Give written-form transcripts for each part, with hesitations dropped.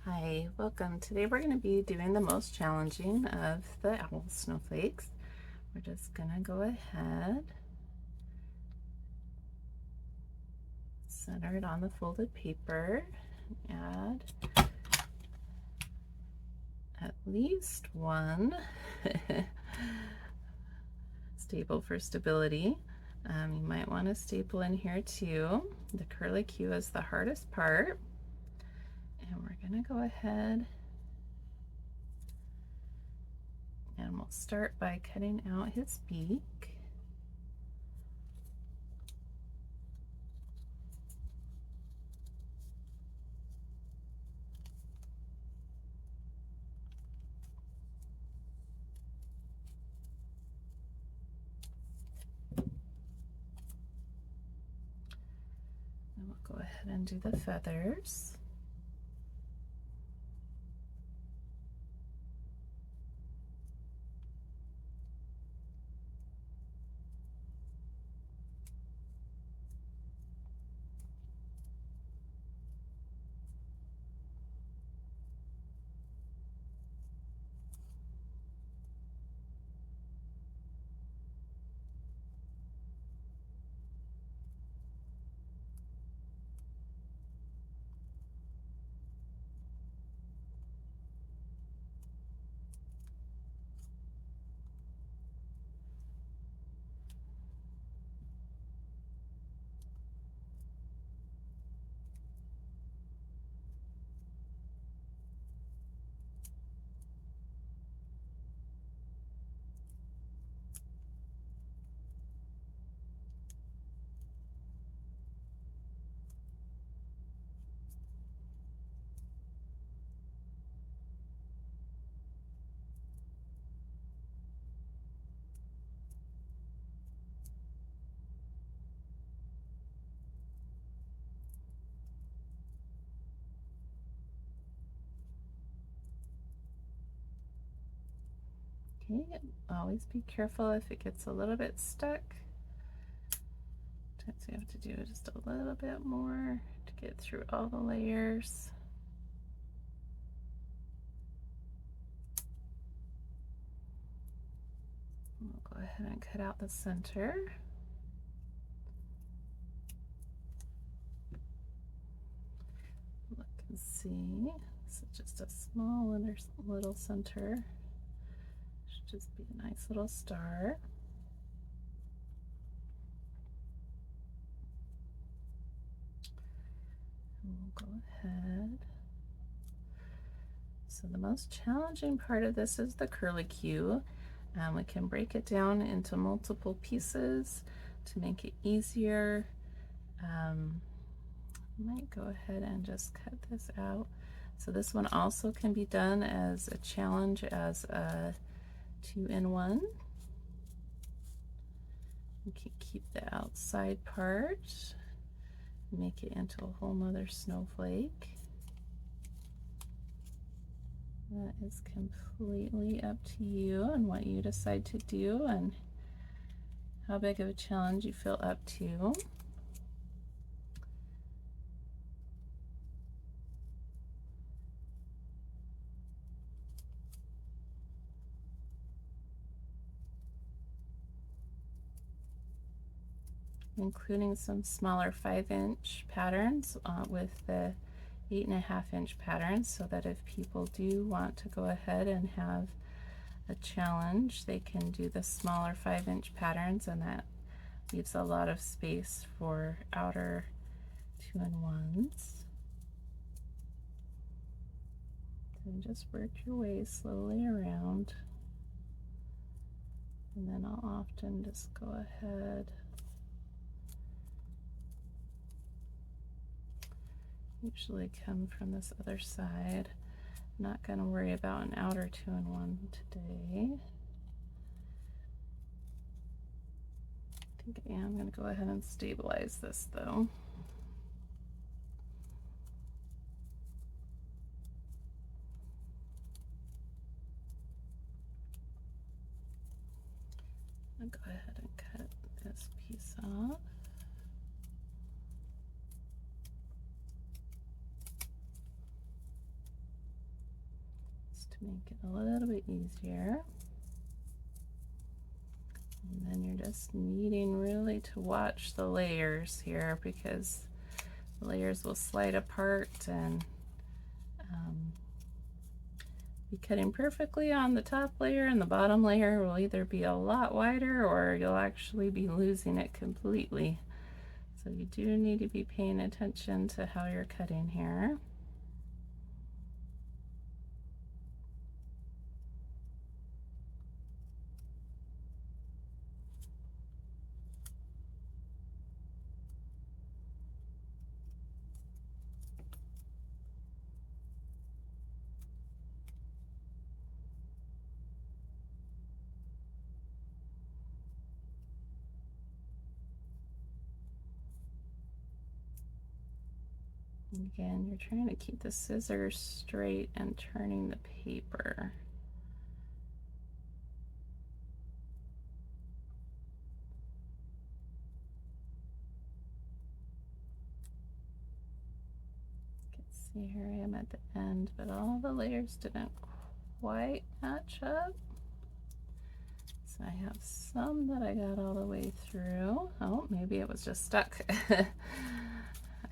Hi, welcome. Today we're going to be doing the most challenging of the owl snowflakes. We're just going to go ahead, center it on the folded paper, add at least one staple for stability. You might want to staple in here too. The curlicue is the hardest part. And we're going to go ahead and we'll start by cutting out his beak. And we'll go ahead and do the feathers. Okay, always be careful if it gets a little bit stuck. Sometimes you have to do just a little bit more to get through all the layers. We'll go ahead and cut out the center. Look and see. This is just a small little center. Should just be a nice little star. And we'll go ahead. So the most challenging part of this is the curlicue. We can break it down into multiple pieces to make it easier. I might go ahead and just cut this out. So this one also can be done as a challenge as a 2-in-1. You can keep the outside part, make it into a whole nother snowflake. That is completely up to you and what you decide to do and how big of a challenge you feel up to. Including some smaller 5-inch patterns with the 8.5-inch patterns, so that if people do want to go ahead and have a challenge, they can do the smaller 5-inch patterns, and that leaves a lot of space for outer 2-in-1s. And just work your way slowly around, and then I'll often just go ahead. Usually come from this other side. I'm not going to worry about an outer 2-in-1 today. I think I am going to go ahead and stabilize this though. I'll go ahead and cut this piece off. just to make it a little bit easier. And then you're just needing really to watch the layers here, because the layers will slide apart and be cutting perfectly on the top layer, and the bottom layer will either be a lot wider or you'll actually be losing it completely. So you do need to be paying attention to how you're cutting here. And again, you're trying to keep the scissors straight and turning the paper. You can see here I am at the end, but all the layers didn't quite match up. So I have some that I got all the way through. Oh, maybe it was just stuck.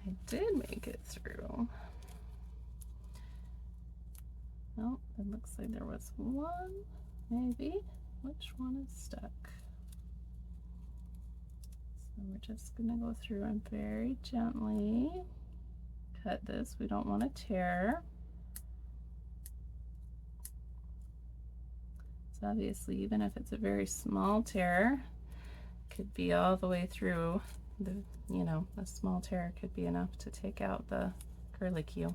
I did make it through. Oh, it looks like there was one, maybe. Which one is stuck? So we're just gonna go through and very gently cut this. We don't want to tear. So obviously, even if it's a very small tear, it could be all the way through. A small tear could be enough to take out the curlicue.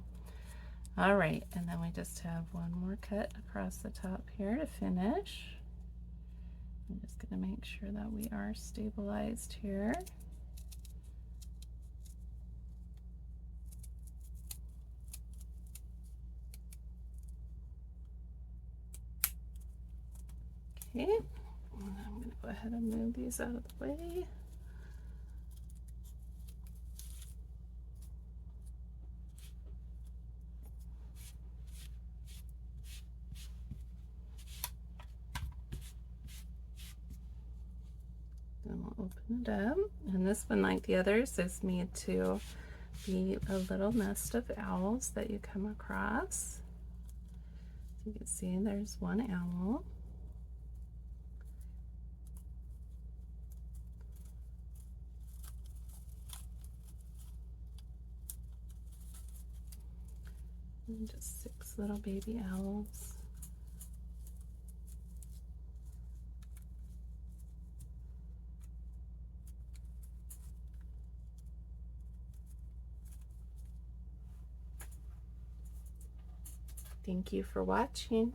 All right, and then we just have one more cut across the top here to finish. I'm just going to make sure that we are stabilized here. Okay, and I'm going to go ahead and move these out of the way. Then we'll open it up, and this one, like the others, is made to be a little nest of owls that you come across. So you can see there's one owl. And just 6 little baby owls. Thank you for watching.